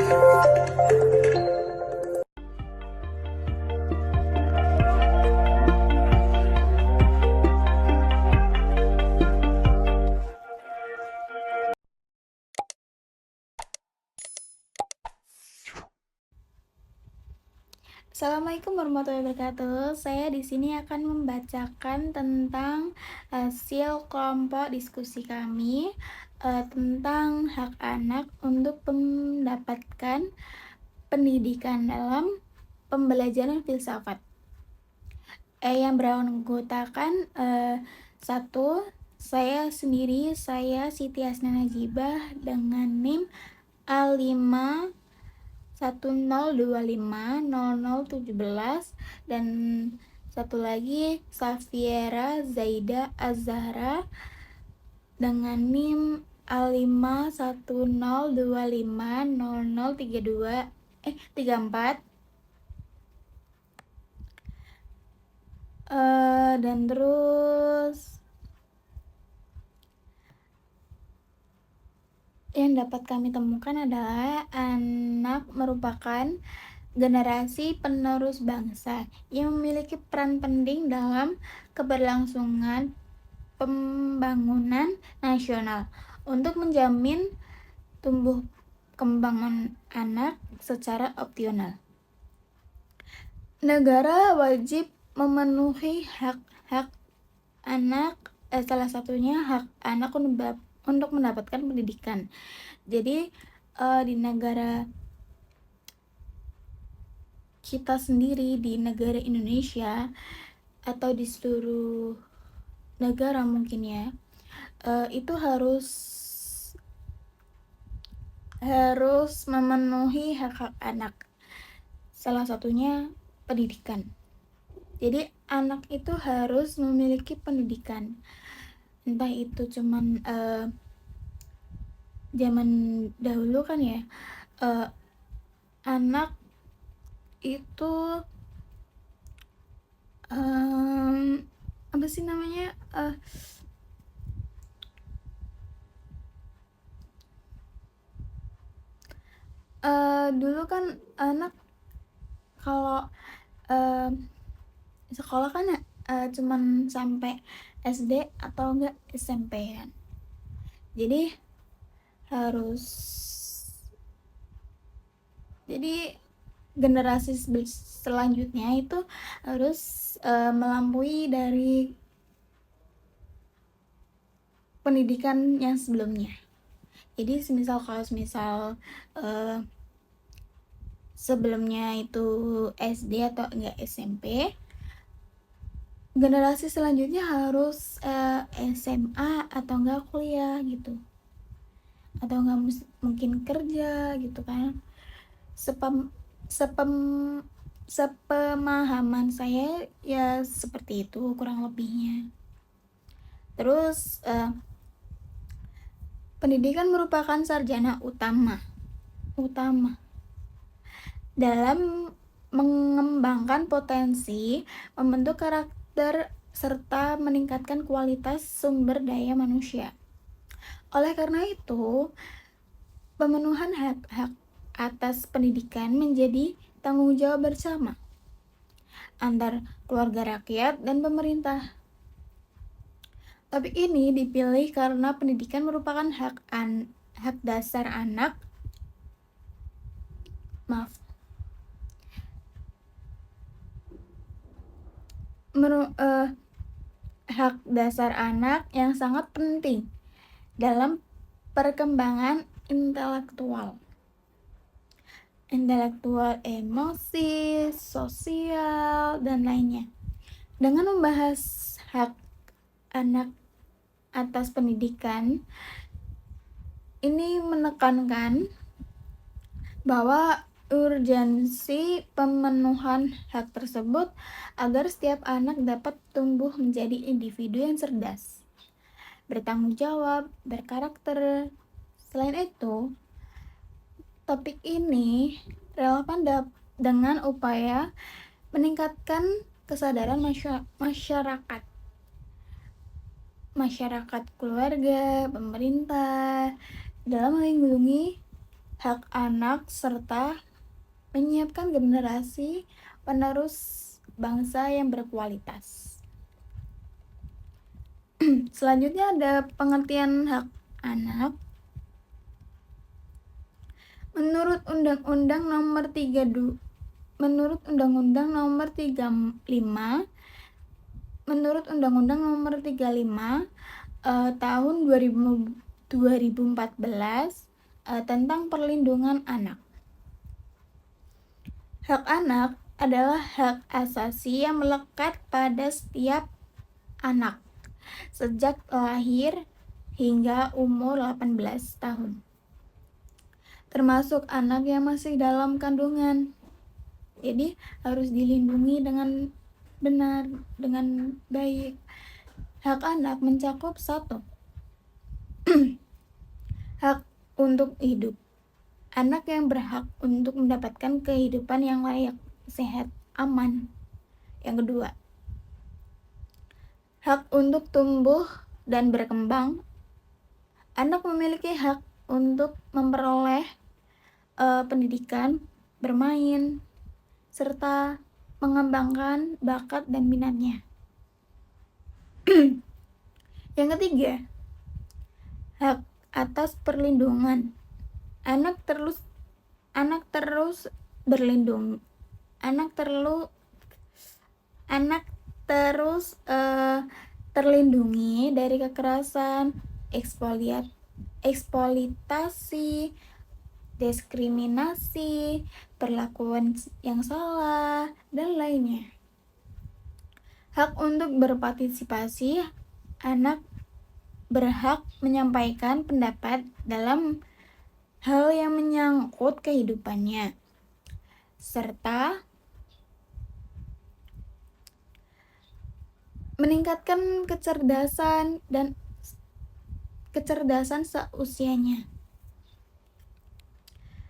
Assalamualaikum warahmatullahi wabarakatuh. Saya di sini akan membacakan tentang hasil kelompok diskusi kami tentang hak anak untuk mendapatkan pendidikan dalam pembelajaran filsafat. Yang beranggotakan satu, saya sendiri, saya Siti Asna Najibah dengan NIM A5 10250017, dan satu lagi Safiera Zaida Azhara dengan NIM A510250034, dan terus yang dapat kami temukan adalah anak merupakan generasi penerus bangsa yang memiliki peran penting dalam keberlangsungan pembangunan nasional untuk menjamin tumbuh kembang anak secara optimal. Negara wajib memenuhi hak-hak anak, salah satunya hak anak untuk mendapatkan pendidikan. Jadi di negara kita sendiri, di negara Indonesia atau di seluruh negara mungkin ya, itu harus memenuhi hak-hak anak, salah satunya pendidikan. Jadi anak itu harus memiliki pendidikan, entah itu cuman zaman dahulu kan ya, anak itu apa sih namanya, dulu kan anak kalau sekolah kan cuman sampai SD atau enggak SMP kan. Jadi generasi selanjutnya itu harus melampaui dari pendidikan yang sebelumnya. Jadi kalau sebelumnya itu SD atau enggak SMP, generasi selanjutnya harus SMA atau enggak kuliah gitu, atau enggak mungkin kerja gitu kan. Sepemahaman saya ya seperti itu kurang lebihnya. Terus pendidikan merupakan sarjana utama dalam mengembangkan potensi, membentuk karakter, serta meningkatkan kualitas sumber daya manusia. Oleh karena itu, pemenuhan hak-hak atas pendidikan menjadi tanggung jawab bersama antar keluarga, rakyat, dan pemerintah. Topik ini dipilih karena pendidikan merupakan hak dasar anak. Hak dasar anak yang sangat penting dalam perkembangan intelektual, emosi, sosial, dan lainnya. Dengan membahas hak anak atas pendidikan, ini menekankan bahwa urgensi pemenuhan hak tersebut agar setiap anak dapat tumbuh menjadi individu yang cerdas, bertanggung jawab, berkarakter. Selain itu, topik ini relevan dengan upaya meningkatkan kesadaran masyarakat, keluarga, pemerintah dalam melindungi hak anak serta menyiapkan generasi penerus bangsa yang berkualitas. Selanjutnya ada pengertian hak anak. Menurut Undang-Undang Nomor 35 tahun 2014 tentang perlindungan anak. Hak anak adalah hak asasi yang melekat pada setiap anak sejak lahir hingga umur 18 tahun. Termasuk anak yang masih dalam kandungan. Jadi harus dilindungi dengan benar, dengan baik. Hak anak mencakup 1. Hak untuk hidup. Anak yang berhak untuk mendapatkan kehidupan yang layak, sehat, aman. Yang kedua, hak untuk tumbuh dan berkembang. Anak memiliki hak untuk memperoleh pendidikan, bermain, serta mengembangkan bakat dan minatnya. Yang ketiga, hak atas perlindungan. Anak terus berlindung. Anak terus terlindungi dari kekerasan, eksploitasi, diskriminasi, perlakuan yang salah, dan lainnya. Hak untuk berpartisipasi. Anak berhak menyampaikan pendapat dalam hal yang menyangkut kehidupannya, serta meningkatkan kecerdasan seusianya.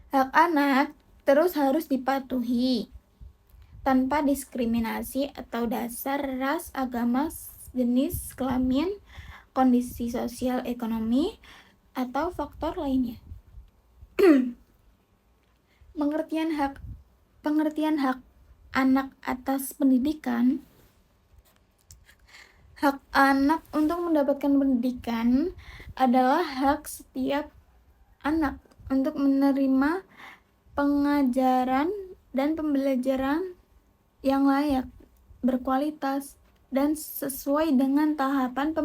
Hak anak terus harus dipatuhi tanpa diskriminasi atau dasar ras, agama, jenis kelamin, kondisi sosial ekonomi, atau faktor lainnya. Pengertian hak anak atas pendidikan. Hak anak untuk mendapatkan pendidikan adalah hak setiap anak untuk menerima pengajaran dan pembelajaran yang layak, berkualitas, dan sesuai dengan tahapan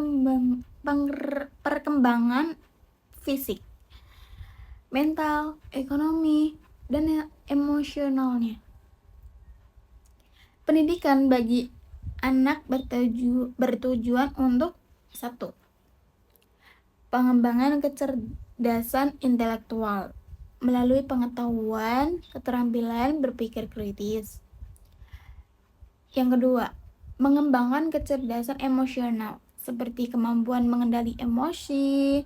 perkembangan fisik, mental, ekonomi, dan emosionalnya. Pendidikan bagi anak bertujuan untuk 1. Pengembangan kecerdasan intelektual melalui pengetahuan, keterampilan berpikir kritis. Yang kedua, mengembangkan kecerdasan emosional seperti kemampuan mengendali emosi,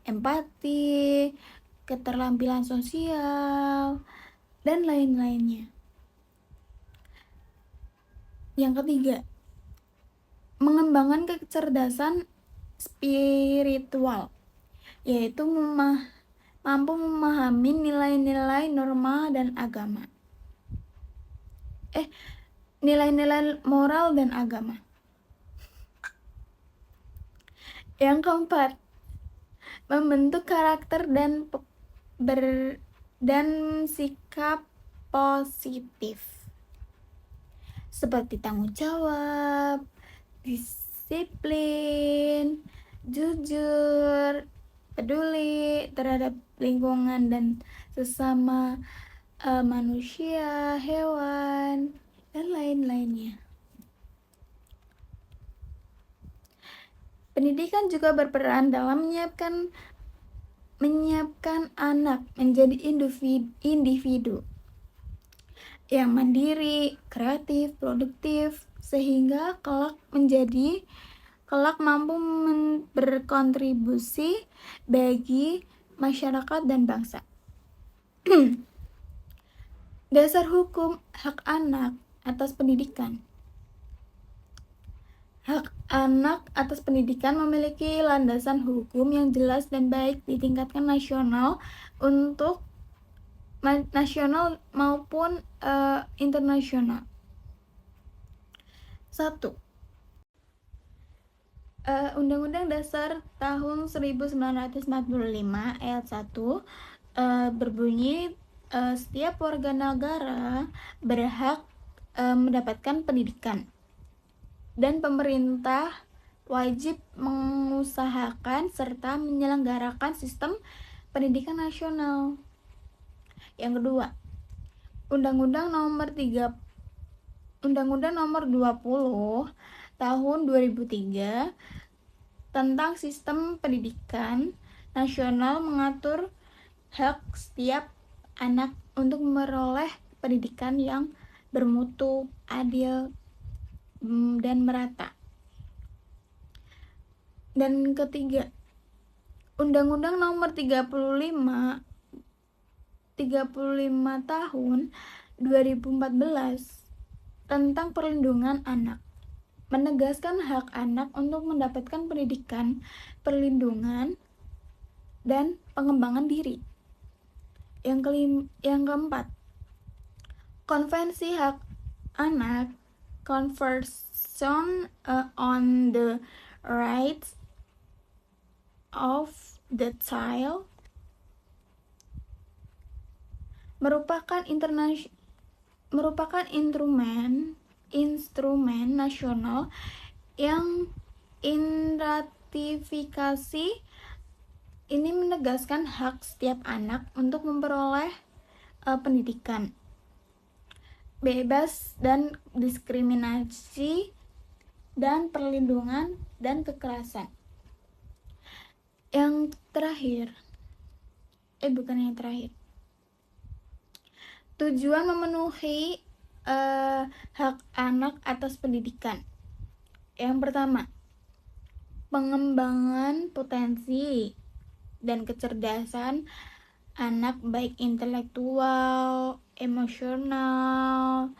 empati, keterampilan sosial, dan lain-lainnya. Yang ketiga, mengembangkan kecerdasan spiritual, yaitu mampu memahami nilai-nilai norma dan agama. Nilai-nilai moral dan agama. Yang keempat, membentuk karakter dan sikap positif seperti tanggung jawab, disiplin, jujur, peduli terhadap lingkungan dan sesama manusia, hewan, dan lain-lainnya. Pendidikan juga berperan dalam menyiapkan anak menjadi individu yang mandiri, kreatif, produktif, sehingga kelak mampu berkontribusi bagi masyarakat dan bangsa. Dasar hukum hak anak atas pendidikan. Hak anak atas pendidikan memiliki landasan hukum yang jelas dan baik di tingkat nasional untuk nasional maupun internasional. 1. Undang-Undang Dasar tahun 1945 ayat 1 berbunyi setiap warga negara berhak mendapatkan pendidikan, dan pemerintah wajib mengusahakan serta menyelenggarakan sistem pendidikan nasional. Yang kedua, Undang-Undang Nomor 20 tahun 2003 tentang Sistem Pendidikan Nasional mengatur hak setiap anak untuk memperoleh pendidikan yang bermutu, adil, dan merata. Dan ketiga, Undang-Undang Nomor 35 tahun 2014 tentang perlindungan anak menegaskan hak anak untuk mendapatkan pendidikan, perlindungan, dan pengembangan diri. Yang keempat, Konvensi Hak Anak, Convention on the Rights of the Child, merupakan instrumen nasional yang ratifikasi ini menegaskan hak setiap anak untuk memperoleh pendidikan bebas dan diskriminasi dan perlindungan dan kekerasan. Yang terakhir, tujuan memenuhi hak anak atas pendidikan. Yang pertama, pengembangan potensi dan kecerdasan anak baik intelektual, emosional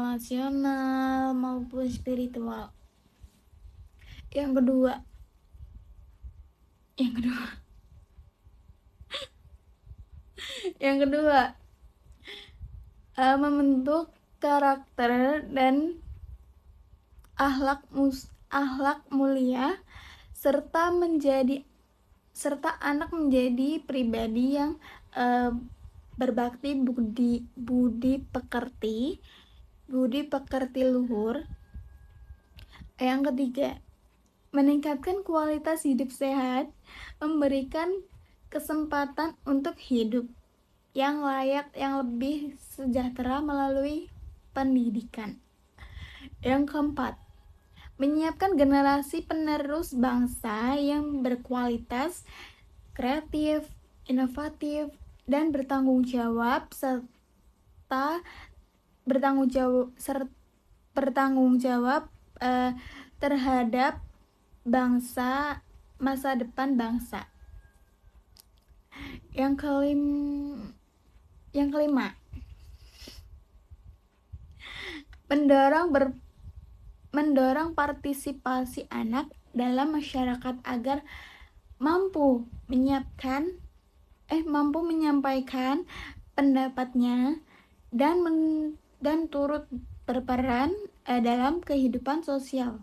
nasional maupun spiritual. Yang kedua, membentuk karakter dan akhlak mulia serta anak menjadi pribadi yang berbakti, budi pekerti luhur. Yang ketiga, meningkatkan kualitas hidup sehat, memberikan kesempatan untuk hidup yang layak, yang lebih sejahtera melalui pendidikan. Yang keempat, menyiapkan generasi penerus bangsa yang berkualitas, kreatif, inovatif, dan bertanggung jawab terhadap bangsa, masa depan bangsa. Yang kelima, mendorong partisipasi anak dalam masyarakat agar mampu menyampaikan pendapatnya dan turut berperan dalam kehidupan sosial.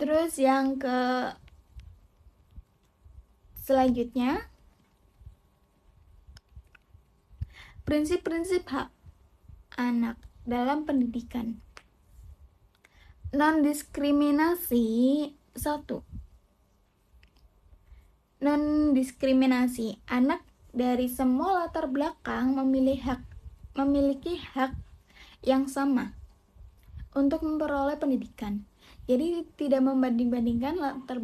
Terus yang selanjutnya, prinsip-prinsip hak anak dalam pendidikan. Non-diskriminasi. 1. Non-diskriminasi. Anak dari semua latar belakang memiliki hak yang sama untuk memperoleh pendidikan. Jadi tidak membanding-bandingkan latar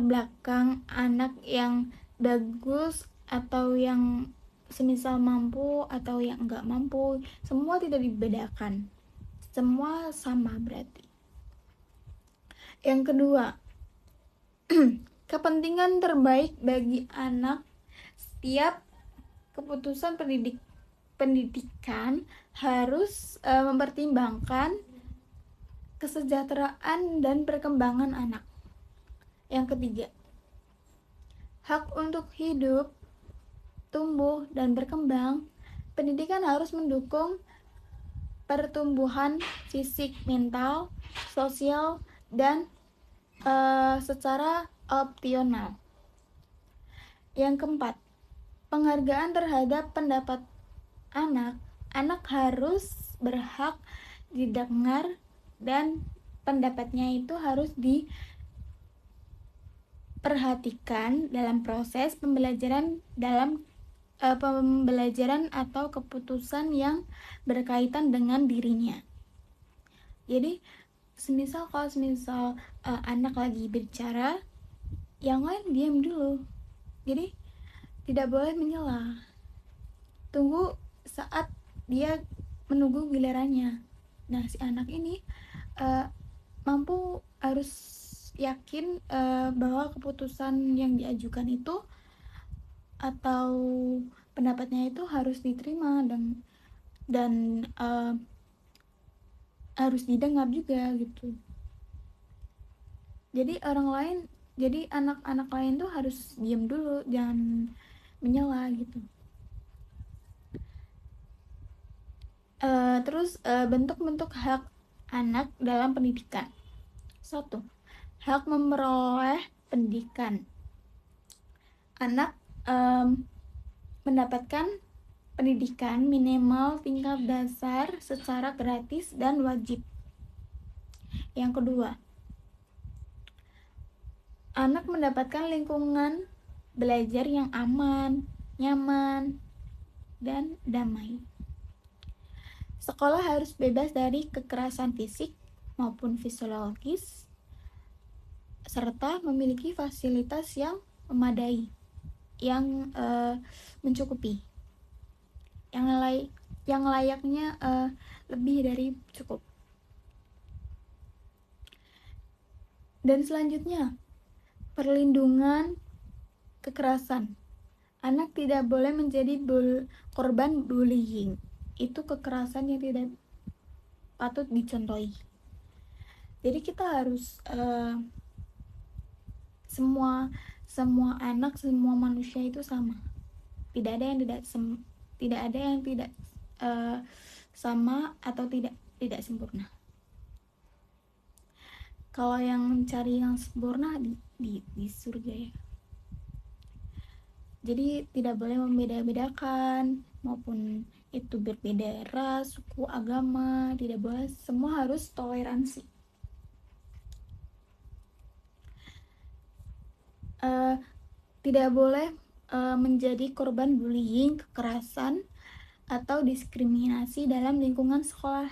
belakang anak yang bagus atau yang semisal mampu atau yang enggak mampu. Semua tidak dibedakan, semua sama berarti. Yang kedua, kepentingan terbaik bagi anak. Setiap keputusan pendidikan harus mempertimbangkan kesejahteraan dan perkembangan anak. Yang ketiga, hak untuk hidup, tumbuh, dan berkembang, pendidikan harus mendukung pertumbuhan fisik, mental, sosial, dan secara opsional. Yang keempat, penghargaan terhadap pendapat anak. Anak harus berhak didengar dan pendapatnya itu harus diperhatikan dalam proses pembelajaran atau keputusan yang berkaitan dengan dirinya. Jadi semisal anak lagi bicara, yang lain diam dulu. Jadi tidak boleh menyela. Tunggu saat dia menunggu gilirannya. Nah, si anak ini harus yakin bahwa keputusan yang diajukan itu atau pendapatnya itu harus diterima dan harus didengar juga gitu. Jadi anak-anak lain tuh harus diam dulu, jangan menyela gitu. Terus bentuk-bentuk hak anak dalam pendidikan. 1. Hak memperoleh pendidikan. Anak mendapatkan pendidikan minimal tingkat dasar secara gratis dan wajib. Yang kedua, anak mendapatkan lingkungan belajar yang aman, nyaman, dan damai. Sekolah harus bebas dari kekerasan fisik maupun fisiologis, serta memiliki fasilitas yang memadai, yang mencukupi, yang layaknya lebih dari cukup. Dan selanjutnya, perlindungan kekerasan. Anak tidak boleh menjadi korban bullying. Itu kekerasan yang tidak patut dicontohi. Jadi kita harus semua anak, semua manusia itu sama. Tidak ada yang tidak sama atau tidak sempurna. Kalau yang mencari yang sempurna di surga ya. Jadi tidak boleh membeda-bedakan, maupun itu berbeda ras, suku, agama, tidak boleh. Semua harus toleransi. Tidak boleh menjadi korban bullying, kekerasan, atau diskriminasi dalam lingkungan sekolah.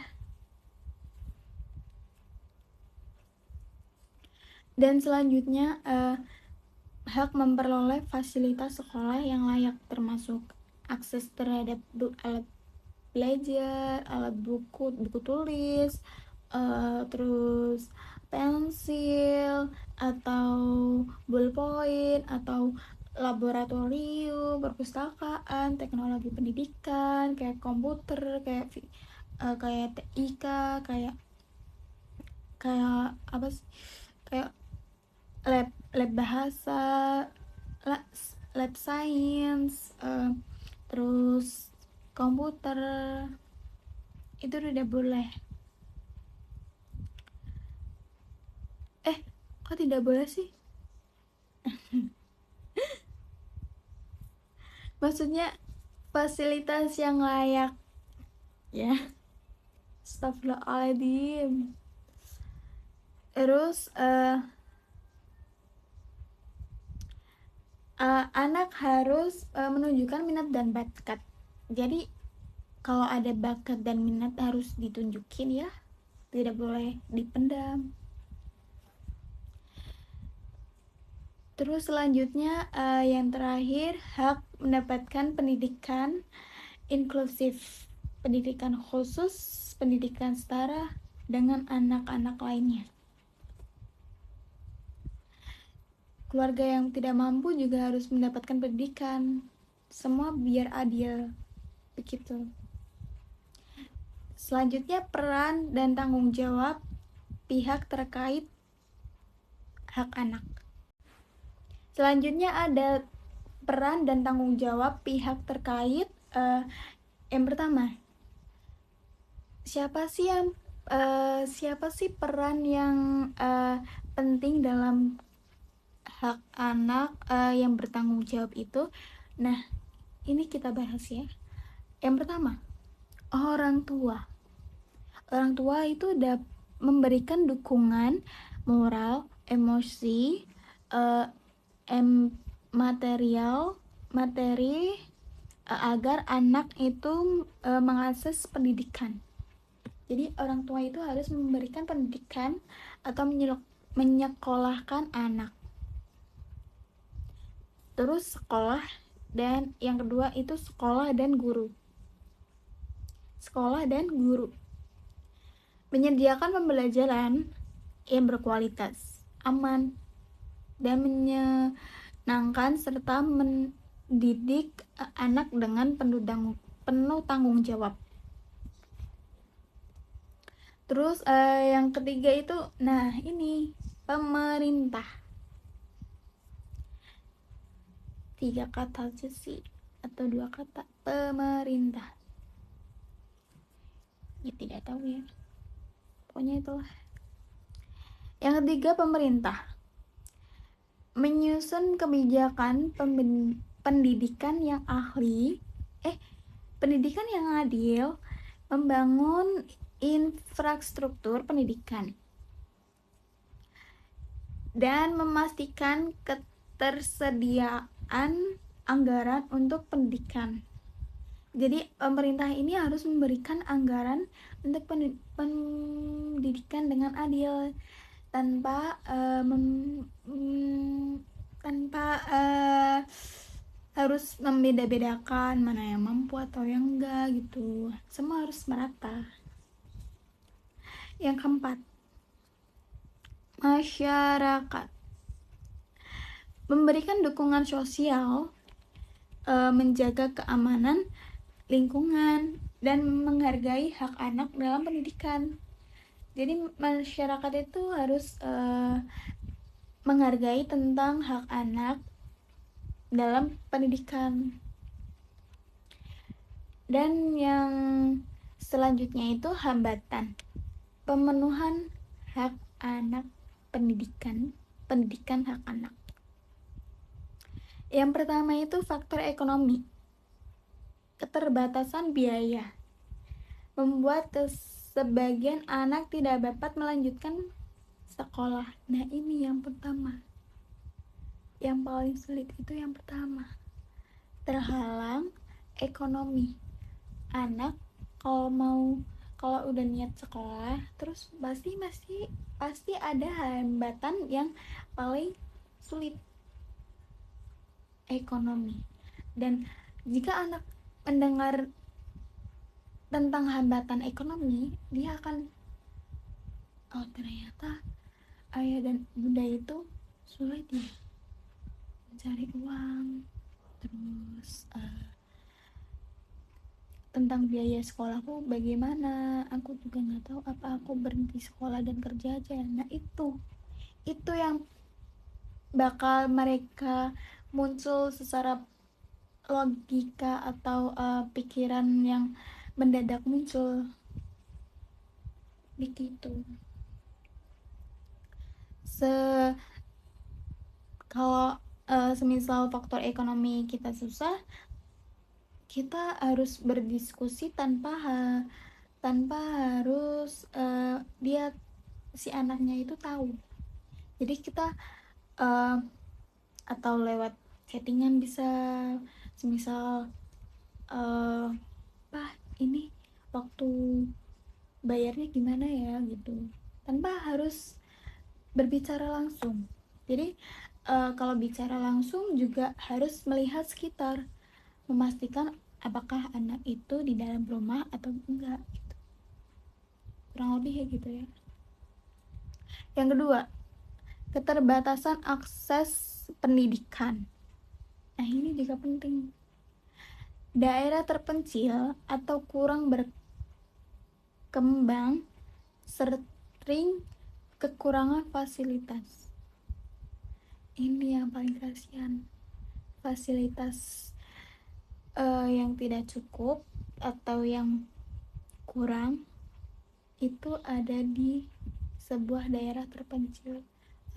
Dan selanjutnya, hak memperoleh fasilitas sekolah yang layak, termasuk akses terhadap alat belajar, alat buku tulis, terus pensil atau ballpoint atau laboratorium, perpustakaan, teknologi pendidikan kayak komputer, kayak TIK, kayak apa sih, kayak lab bahasa, lab science, terus komputer, itu udah boleh. Kok tidak boleh sih? Maksudnya fasilitas yang layak ya. Astagfirullahaladzim. Terus anak harus menunjukkan minat dan bakat. Jadi kalau ada bakat dan minat harus ditunjukin ya, tidak boleh dipendam. Terus selanjutnya yang terakhir, hak mendapatkan pendidikan inklusif, pendidikan khusus, pendidikan setara dengan anak-anak lainnya. Keluarga yang tidak mampu juga harus mendapatkan pendidikan. Semua biar adil, begitu. Selanjutnya, peran dan tanggung jawab pihak terkait hak anak. Selanjutnya ada peran dan tanggung jawab pihak terkait. Yang pertama, siapa sih peran yang penting dalam hak anak yang bertanggung jawab itu? Nah, ini kita bahas ya. Yang pertama, orang tua. Orang tua itu memberikan dukungan moral, emosi, uh, materi agar anak itu mengakses pendidikan. Jadi orang tua itu harus memberikan pendidikan atau menyekolahkan anak. Terus sekolah, dan yang kedua itu sekolah dan guru. Sekolah dan guru menyediakan pembelajaran yang berkualitas, aman, dan menyenangkan serta mendidik anak dengan penuh tanggung jawab. Terus yang ketiga itu, nah ini pemerintah. 3 kata aja sih, atau 2 kata, pemerintah. Ya tidak tahu ya. Pokoknya itulah. Yang ketiga, pemerintah menyusun kebijakan pendidikan yang pendidikan yang adil, membangun infrastruktur pendidikan, dan memastikan ketersediaan anggaran untuk pendidikan. Jadi pemerintah ini harus memberikan anggaran untuk pendidikan dengan adil, tanpa harus membeda-bedakan mana yang mampu atau yang enggak gitu. Semua harus merata. Yang keempat, masyarakat memberikan dukungan sosial, menjaga keamanan lingkungan, dan menghargai hak anak dalam pendidikan. Jadi masyarakat itu harus menghargai tentang hak anak dalam pendidikan. Dan yang selanjutnya itu hambatan pemenuhan hak anak, pendidikan hak anak. Yang pertama itu faktor ekonomi. Keterbatasan biaya membuat sebagian anak tidak dapat melanjutkan sekolah. Nah, ini yang pertama. Yang paling sulit itu yang pertama. Terhalang ekonomi. Anak kalau udah niat sekolah, terus pasti ada hambatan yang paling sulit, ekonomi. Dan jika anak mendengar tentang hambatan ekonomi, dia akan, oh ternyata ayah dan bunda itu sulit ya mencari uang. Terus tentang biaya sekolahku bagaimana, aku juga nggak tahu, apa aku berhenti sekolah dan kerja aja. Nah itu yang bakal mereka muncul secara logika atau pikiran yang mendadak muncul begitu. Kalau semisal faktor ekonomi kita susah, kita harus berdiskusi tanpa harus si anaknya itu tahu. Jadi kita atau lewat chattingan bisa, semisal Pak, ini waktu bayarnya gimana ya gitu, tanpa harus berbicara langsung. Jadi kalau bicara langsung juga harus melihat sekitar, memastikan apakah anak itu di dalam rumah atau enggak gitu. Kurang lebih ya gitu ya. Yang kedua, keterbatasan akses pendidikan. Nah, ini juga penting. Daerah terpencil atau kurang berkembang sering kekurangan fasilitas. Ini yang paling kasihan, fasilitas yang tidak cukup atau yang kurang itu ada di sebuah daerah terpencil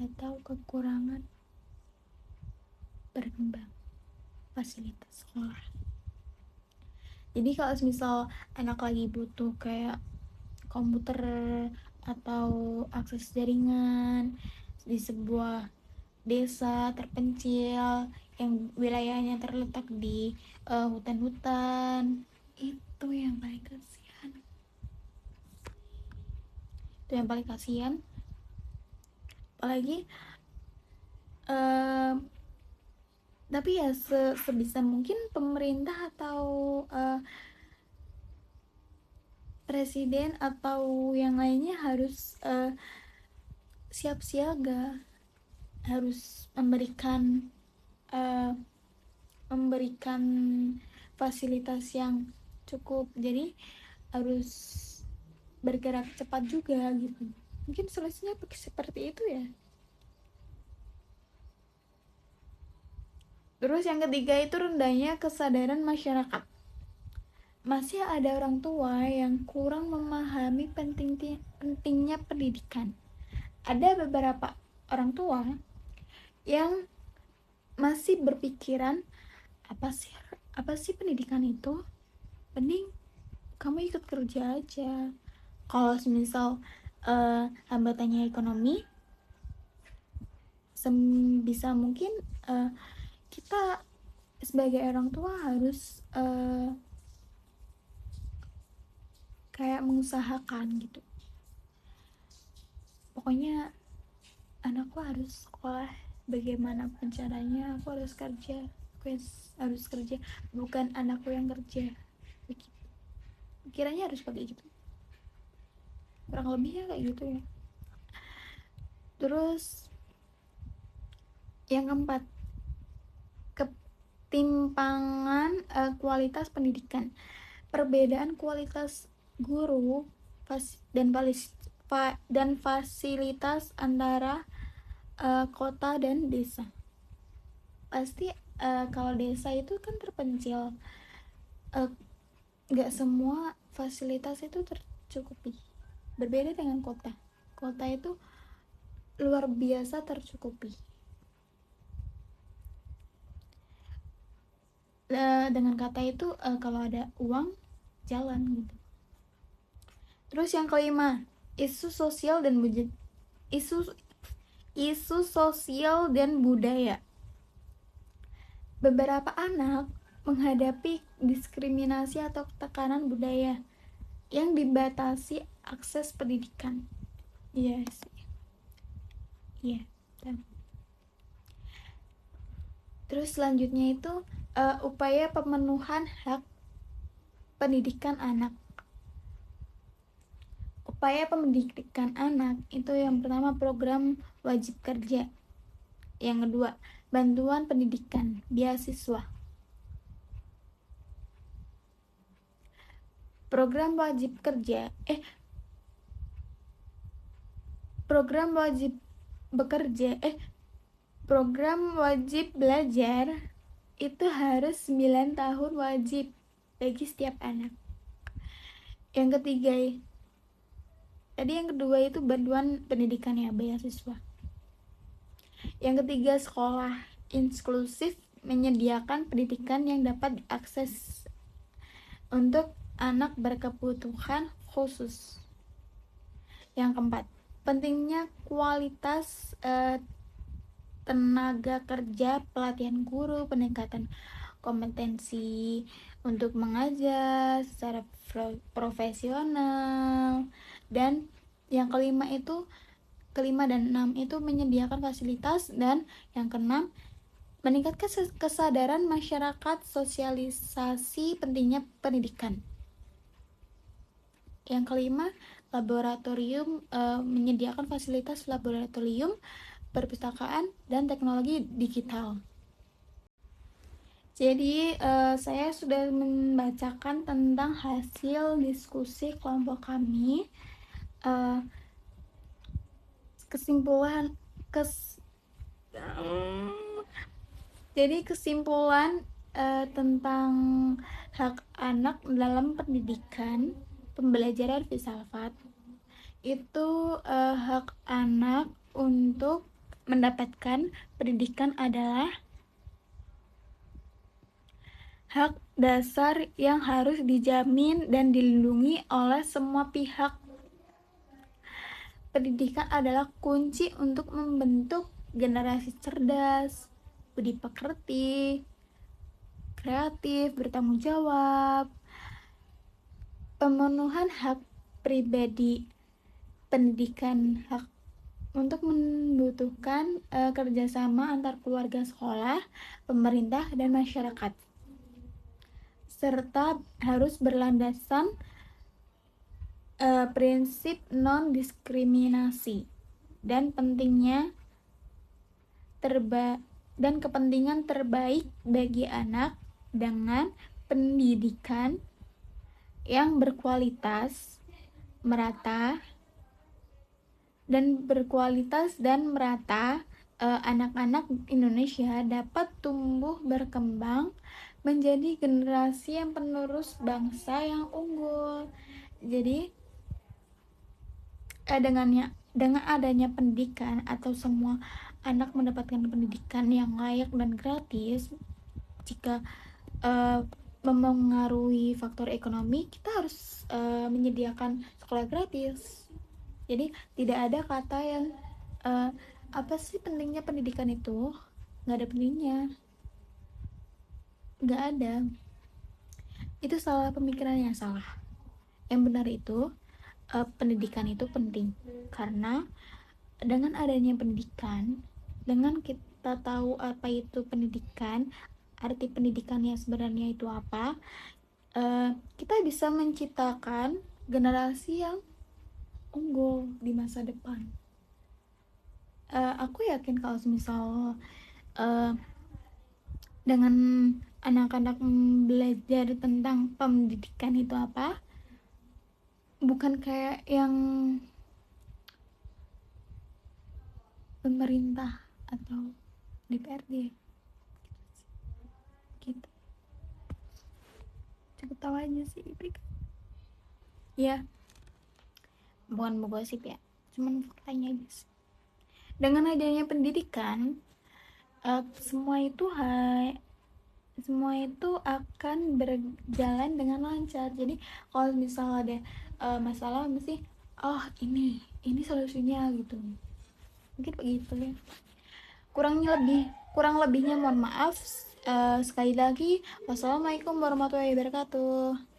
atau kekurangan berkembang fasilitas sekolah. Jadi kalau misal anak lagi butuh kayak komputer atau akses jaringan di sebuah desa terpencil yang wilayahnya terletak di hutan-hutan, itu yang paling kasihan. Itu yang paling kasihan. Apalagi tapi ya sebisa mungkin pemerintah atau presiden atau yang lainnya harus siap siaga, harus memberikan fasilitas yang cukup. Jadi harus bergerak cepat juga gitu. Mungkin solusinya seperti itu ya. Terus yang ketiga itu rendahnya kesadaran masyarakat. Masih ada orang tua yang kurang memahami pentingnya pendidikan. Ada beberapa orang tua yang masih berpikiran apa sih pendidikan itu? Mending kamu ikut kerja aja. Kalau misal hambatannya ekonomi, sebisa mungkin kita sebagai orang tua harus kayak mengusahakan gitu. Pokoknya anakku harus sekolah, bagaimanapun caranya aku harus kerja, bukan anakku yang kerja. Begitu. Kiranya harus pakai gitu, kurang lebihnya kayak gitu ya. Terus yang keempat, ketimpangan kualitas pendidikan. Perbedaan kualitas guru dan fasilitas antara kota dan desa. Pasti kalau desa itu kan terpencil, nggak semua fasilitas itu tercukupi. Berbeda dengan kota. Kota itu luar biasa tercukupi. Dengan kata itu kalau ada uang jalan gitu. Terus yang kelima, isu sosial dan budaya. Beberapa anak menghadapi diskriminasi atau tekanan budaya yang dibatasi akses pendidikan. Yes. Iya. Terus selanjutnya itu upaya pemenuhan hak pendidikan anak. Upaya pendidikan anak itu yang pertama program wajib kerja. Yang kedua, bantuan pendidikan, beasiswa. Program wajib kerja, program wajib bekerja, program wajib belajar itu harus 9 tahun wajib bagi setiap anak. Yang ketiga, tadi yang kedua itu bantuan pendidikan ya, beasiswa. Yang ketiga, sekolah inklusif menyediakan pendidikan yang dapat diakses untuk anak berkebutuhan khusus. Yang keempat, pentingnya kualitas tenaga kerja, pelatihan guru, peningkatan kompetensi untuk mengajar secara profesional. Dan yang kelima dan enam itu menyediakan fasilitas. Dan yang keenam, meningkatkan kesadaran masyarakat, sosialisasi pentingnya pendidikan. Yang kelima, laboratorium, menyediakan fasilitas laboratorium, perpustakaan, dan teknologi digital. Jadi saya sudah membacakan tentang hasil diskusi kelompok kami. Kesimpulan Jadi kesimpulan tentang hak anak dalam pendidikan, pembelajaran filsafat itu, hak anak untuk mendapatkan pendidikan adalah hak dasar yang harus dijamin dan dilindungi oleh semua pihak. Pendidikan adalah kunci untuk membentuk generasi cerdas, budi pekerti, kreatif, bertanggung jawab. Pemenuhan hak pribadi pendidikan, hak untuk membutuhkan kerjasama antar keluarga, sekolah, pemerintah, dan masyarakat, serta harus berlandasan prinsip non-diskriminasi dan kepentingan terbaik bagi anak dengan pendidikan yang berkualitas, merata, dan merata. Anak-anak Indonesia dapat tumbuh berkembang menjadi generasi yang penerus bangsa yang unggul. Jadi dengan adanya pendidikan atau semua anak mendapatkan pendidikan yang layak dan gratis, jika memengaruhi faktor ekonomi, kita harus menyediakan sekolah gratis. Jadi tidak ada kata yang apa sih pentingnya pendidikan itu, nggak ada pentingnya, nggak ada. Itu salah, pemikiran yang salah. Yang benar itu pendidikan itu penting, karena dengan adanya pendidikan, dengan kita tahu apa itu pendidikan, arti pendidikannya sebenarnya itu apa, kita bisa menciptakan generasi yang unggul di masa depan. Aku yakin kalau misal dengan anak-anak belajar tentang pendidikan itu apa, bukan kayak yang pemerintah atau DPRD gitu. Cukup tahu aja sih itu ya, bukan mau gosip ya, cuman faktanya aja sih. Dengan adanya pendidikan, semua itu akan berjalan dengan lancar. Jadi kalau misal ada masalah, mesti ini solusinya gitu, mungkin begitu ya. Kurang lebihnya mohon maaf. Sekali lagi, wassalamualaikum warahmatullahi wabarakatuh.